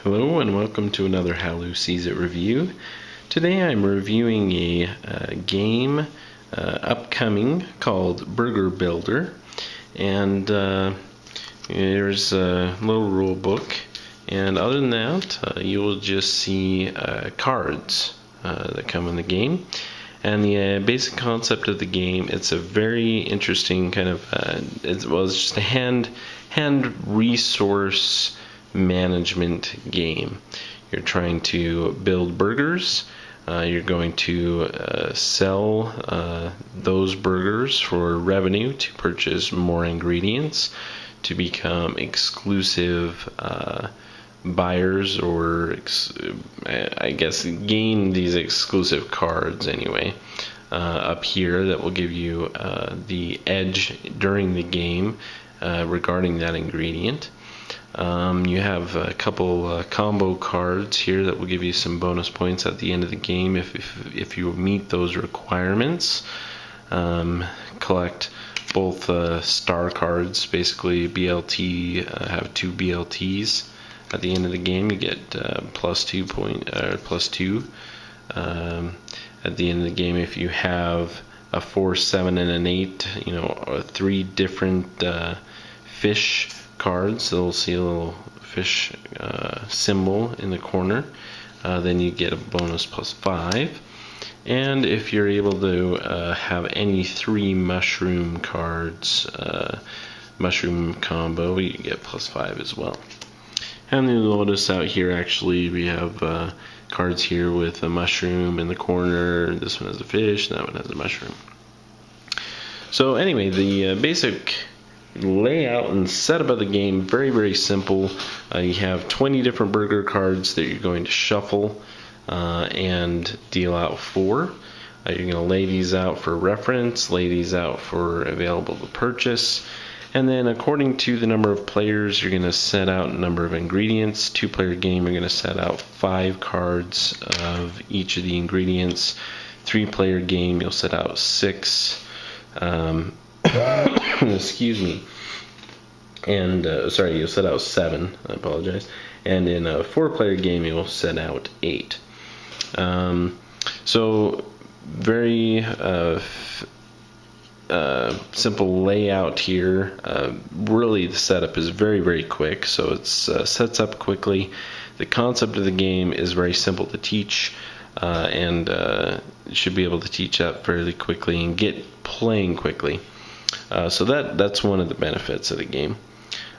Hello and welcome to another Hallow Sees It review. Today I'm reviewing a game upcoming called Burger Builder, and there's a little rule book, and other than that you will just see cards that come in the game. And the basic concept of the game, it's a very interesting kind of it's just a hand resource management game. You're trying to build burgers. You're going to sell those burgers for revenue to purchase more ingredients, to become exclusive buyers, or I guess gain these exclusive cards anyway up here that will give you the edge during the game regarding that ingredient. You have a couple combo cards here that will give you some bonus points at the end of the game if you meet those requirements. Collect both star cards, basically BLT, have 2 BLTs. At the end of the game you get plus 2 at the end of the game if you have a 4, 7, and an 8, 3 different fish cards. So we'll see a little fish symbol in the corner. Then you get a bonus plus 5. And if you're able to have any 3 mushroom cards, mushroom combo, you get plus 5 as well. And you'll notice out here actually we have cards here with a mushroom in the corner. This one has a fish, and that one has a mushroom. So anyway, the basic layout and setup of the game, very simple. You have 20 different burger cards that you're going to shuffle and deal out 4. You're going to lay these out for reference, lay these out for available to purchase, and then according to the number of players you're going to set out a number of ingredients. 2-player game, you're going to set out 5 cards of each of the ingredients. 3-player game, you'll set out 6. Excuse me. And you'll set out 7. I apologize. And in a 4-player game, you'll set out 8. So very simple layout here. Really, the setup is very quick, so it sets up quickly. The concept of the game is very simple to teach, and you should be able to teach that fairly quickly and get playing quickly. So that's one of the benefits of the game.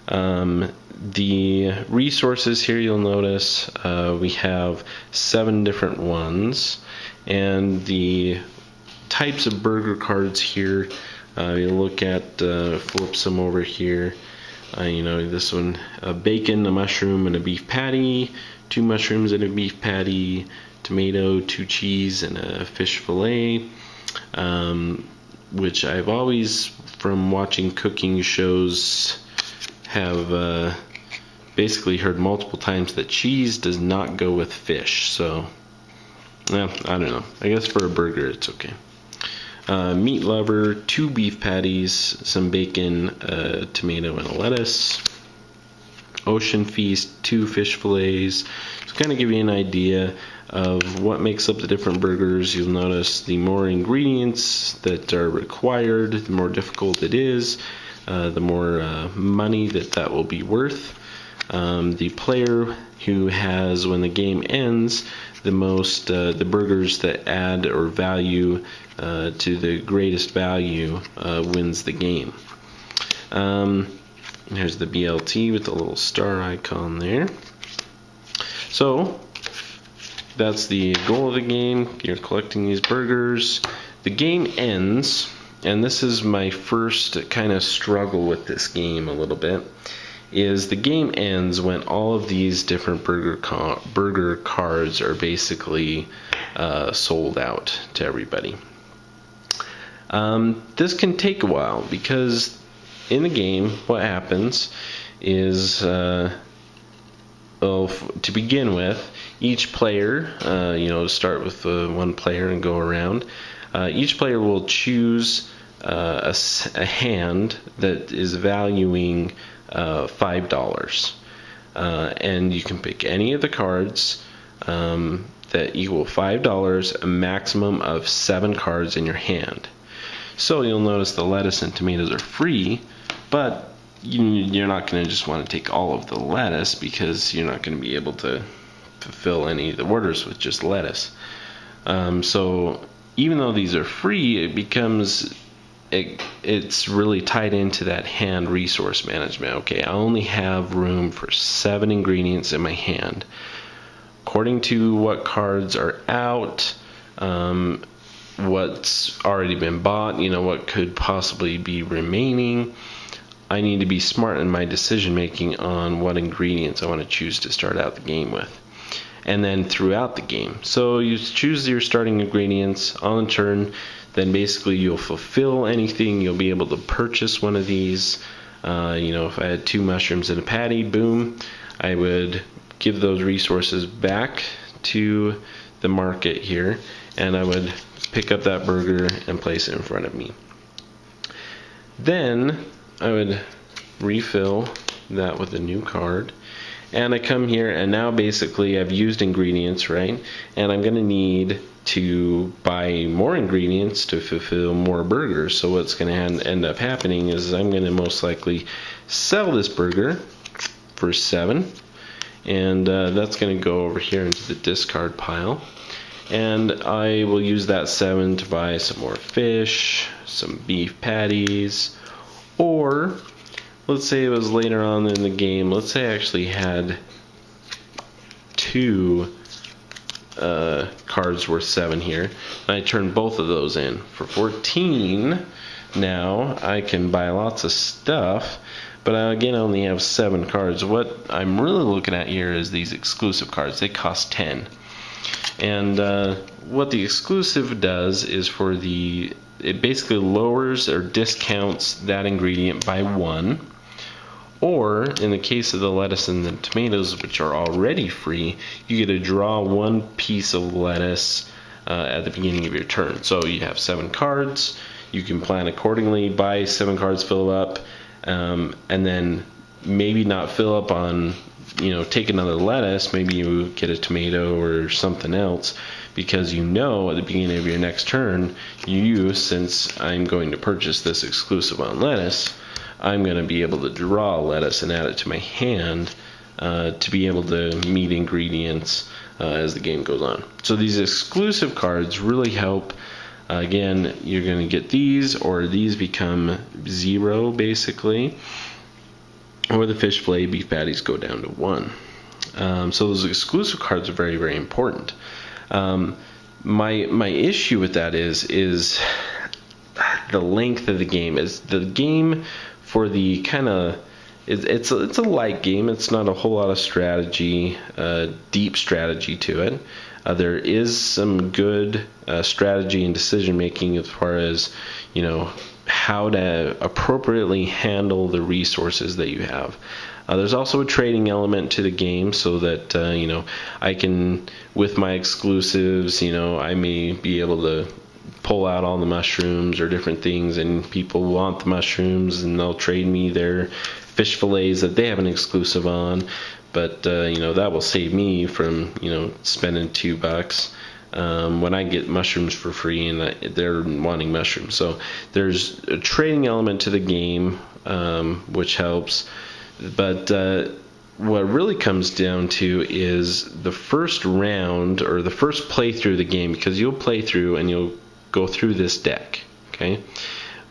The resources here, you'll notice we have 7 different ones, and the types of burger cards here, you look at, flip some over here. This one, a bacon, a mushroom, and a beef patty, 2 mushrooms and a beef patty, tomato, 2 cheese, and a fish fillet. Which I've always, from watching cooking shows, have basically heard multiple times that cheese does not go with fish. So, I don't know. I guess for a burger it's okay. Meat lover, 2 beef patties, some bacon, a tomato, and a lettuce. Ocean feast, 2 fish fillets. To kind of give you an idea of what makes up the different burgers, you'll notice the more ingredients that are required, the more difficult it is, the more money that will be worth. The player who has, when the game ends, the most the burgers that add or value to the greatest value wins the game. Here's the BLT with the little star icon there. So that's the goal of the game. You're collecting these burgers. The game ends, and this is my first kind of struggle with this game a little bit, is the game ends when all of these different burger cards are basically sold out to everybody. This can take a while, because in the game what happens is, to begin with, each player, start with 1 player and go around, each player will choose a hand that is valuing $5. and you can pick any of the cards that equal $5, a maximum of 7 cards in your hand. So you'll notice the lettuce and tomatoes are free, but you're not going to just want to take all of the lettuce, because you're not going to be able to fulfill any of the orders with just lettuce. So even though these are free, it's really tied into that hand resource management. Okay, I only have room for 7 ingredients in my hand. According to what cards are out, what's already been bought, what could possibly be remaining, I need to be smart in my decision making on what ingredients I want to choose to start out the game with. And then throughout the game. So you choose your starting ingredients on turn, then basically you'll fulfill anything. You'll be able to purchase one of these. If I had 2 mushrooms and a patty, boom, I would give those resources back to the market here, and I would pick up that burger and place it in front of me. Then I would refill that with a new card, and I come here, and now basically I've used ingredients, right? And I'm going to need to buy more ingredients to fulfill more burgers. So what's going to end up happening is I'm going to most likely sell this burger for 7, and that's going to go over here into the discard pile. And I will use that 7 to buy some more fish, some beef patties, or let's say it was later on in the game, let's say I actually had 2 cards worth 7 here, and I turned both of those in for 14. Now I can buy lots of stuff, but again I only have 7 cards. What I'm really looking at here is these exclusive cards. They cost 10. And what the exclusive does is it basically lowers or discounts that ingredient by 1. Or in the case of the lettuce and the tomatoes, which are already free, you get to draw 1 piece of lettuce at the beginning of your turn. So you have 7 cards. You can plan accordingly, buy 7 cards, fill up, and then maybe not fill up on, take another lettuce. Maybe you get a tomato or something else, because at the beginning of your next turn, since I'm going to purchase this exclusive on lettuce, I'm going to be able to draw lettuce and add it to my hand to be able to meet ingredients as the game goes on. So these exclusive cards really help. Again, you're going to get these, or these become 0 basically, or the fish fillet beef patties go down to 1. So those exclusive cards are very, very important. My issue with that is the length of the game. Is the game for the kind of it's a light game. It's not a whole lot of strategy, deep strategy to it. There is some good strategy and decision making as far as how to appropriately handle the resources that you have. There's also a trading element to the game, so that I can, with my exclusives, I may be able to pull out all the mushrooms or different things, and people want the mushrooms and they'll trade me their fish fillets that they have an exclusive on. But that will save me from spending $2 when I get mushrooms for free and they're wanting mushrooms. So there's a trading element to the game, which helps. But what it really comes down to is the first round, or the first playthrough of the game, because you'll play through and you'll go through this deck. Okay,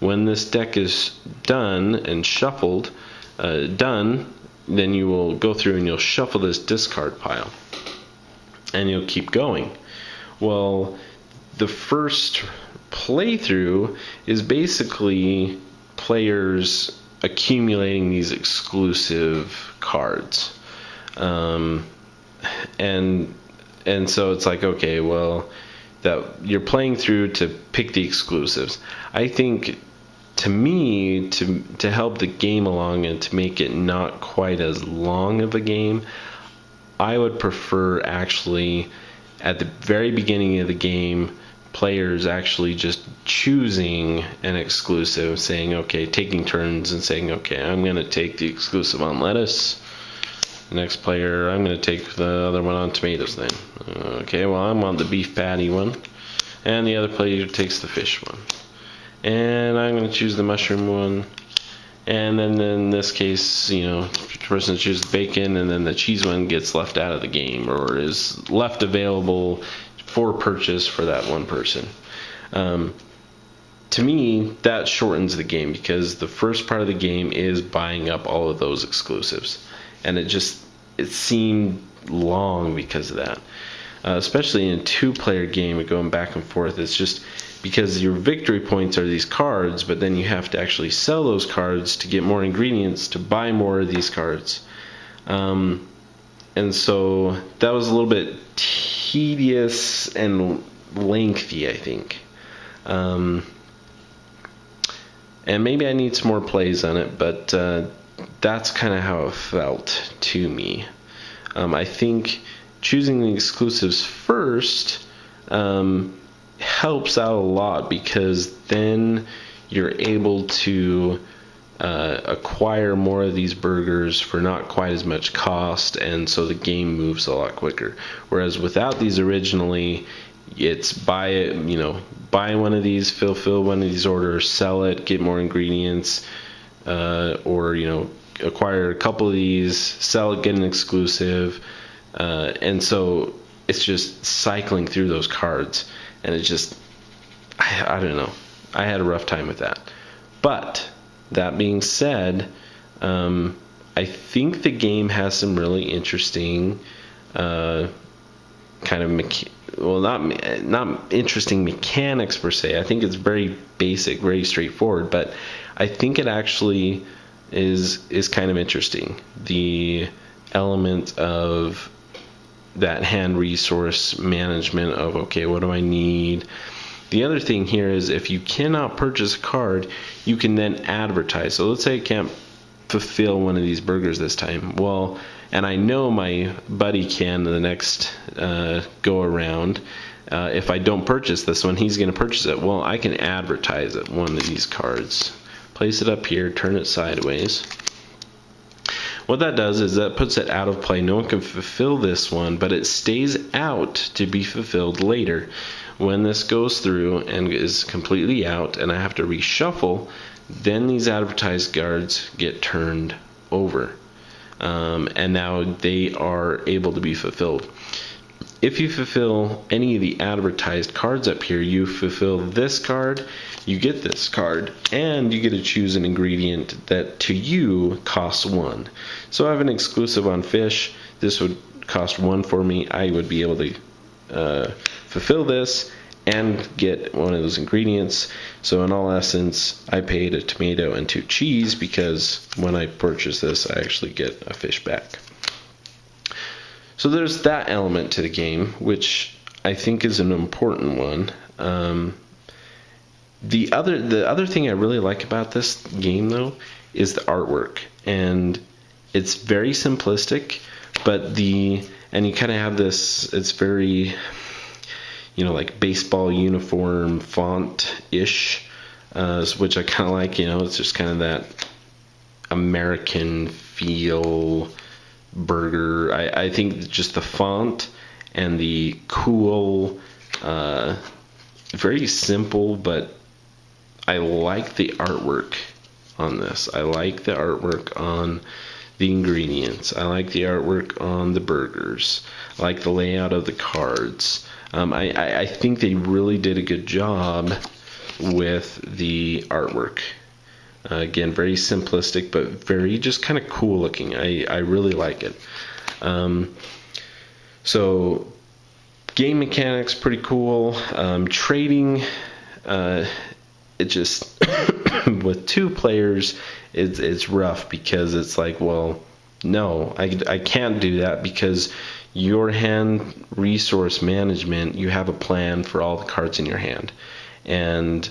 when this deck is done and shuffled, then you will go through and you'll shuffle this discard pile, and you'll keep going. Well, the first playthrough is basically players accumulating these exclusive cards, and so it's like, okay, well, that you're playing through to pick the exclusives. I think, to me, to help the game along and to make it not quite as long of a game, I would prefer actually at the very beginning of the game, players actually just choosing an exclusive, saying, okay, taking turns and saying, okay, I'm going to take the exclusive on lettuce, The next player, I'm going to take the other one on tomatoes then. Okay, well, I'm on the beef patty one. And the other player takes the fish one. And I'm going to choose the mushroom one. And then in this case, the person chooses bacon, and then the cheese one gets left out of the game, or is left available for purchase for that one person. To me, that shortens the game, because the first part of the game is buying up all of those exclusives. And it seemed long because of that. Especially in a two-player game, going back and forth, it's just because your victory points are these cards, but then you have to actually sell those cards to get more ingredients to buy more of these cards. And so that was a little bit tedious and lengthy, I think. And maybe I need some more plays on it, but that's kind of how it felt to me. I think choosing the exclusives first helps out a lot, because then you're able to acquire more of these burgers for not quite as much cost, and so the game moves a lot quicker. Whereas without these originally, it's buy one of these, fulfill one of these orders, sell it, get more ingredients, or acquire a couple of these, sell it, get an exclusive, and so it's just cycling through those cards. And it just, I don't know. I had a rough time with that. But, that being said, I think the game has some really interesting kind of, not interesting mechanics per se. I think it's very basic, very straightforward. But I think it actually is kind of interesting. The element of that hand resource management of, okay, what do I need? The other thing here is, if you cannot purchase a card, you can then advertise. So let's say I can't fulfill one of these burgers this time. Well, and I know my buddy can the next go around. If I don't purchase this one, he's going to purchase it. Well, I can advertise it, one of these cards. Place it up here, turn it sideways. What that does is that puts it out of play. No one can fulfill this one, but it stays out to be fulfilled later. When this goes through and is completely out and I have to reshuffle, then these advertised cards get turned over. And now they are able to be fulfilled. If you fulfill any of the advertised cards up here, you fulfill this card, you get this card, and you get to choose an ingredient that to you costs 1. So I have an exclusive on fish. This would cost 1 for me. I would be able to fulfill this and get one of those ingredients. So in all essence, I paid a tomato and 2 cheese, because when I purchase this, I actually get a fish back. So there's that element to the game, which I think is an important one. The other thing I really like about this game, though, is the artwork, and it's very simplistic, but and you kind of have this. It's very, like baseball uniform font-ish, which I kind of like. It's just kind of that American feel. Burger. I think just the font and the cool, very simple, but I like the artwork on this. I like the artwork on the ingredients. I like the artwork on the burgers. I like the layout of the cards. I think they really did a good job with the artwork. Again, very simplistic, but very just kind of cool looking. I really like it. So, game mechanics, pretty cool. Trading, it just, with 2 players, it's rough, because it's like, well, no, I can't do that, because your hand resource management, you have a plan for all the cards in your hand. And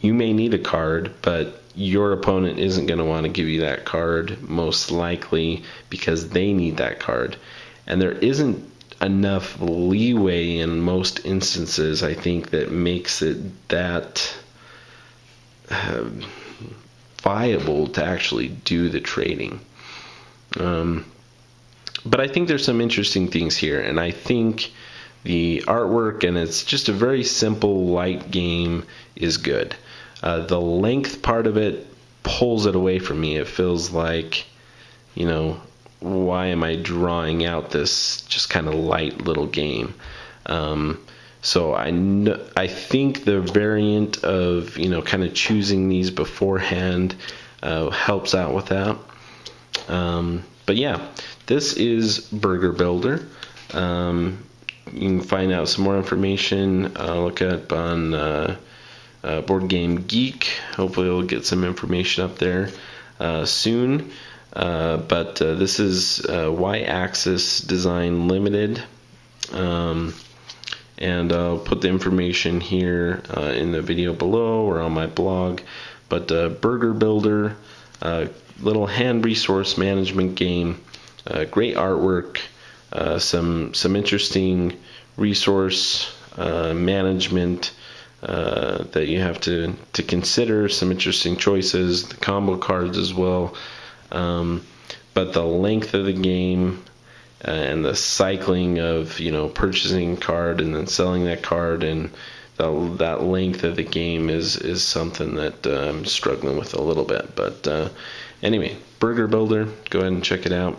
you may need a card, but your opponent isn't going to want to give you that card, most likely, because they need that card. And there isn't enough leeway in most instances, I think, that makes it that viable to actually do the trading. But I think there's some interesting things here, and I think the artwork, and it's just a very simple, light game, is good. The length part of it pulls it away from me. It feels like, why am I drawing out this just kind of light little game? So I think the variant of, kind of choosing these beforehand helps out with that. But yeah, this is Burger Builder. You can find out some more information. Look up on Board Game Geek. Hopefully we'll get some information up there soon. But this is Y-Axis Design Limited. And I'll put the information here in the video below or on my blog. But Burger Builder, little hand resource management game, great artwork, some interesting resource management that you have to consider, some interesting choices, the combo cards as well. But the length of the game and the cycling of purchasing a card and then selling that card, and that length of the game is something that I'm struggling with a little bit. But anyway, Burger Builder, go ahead and check it out.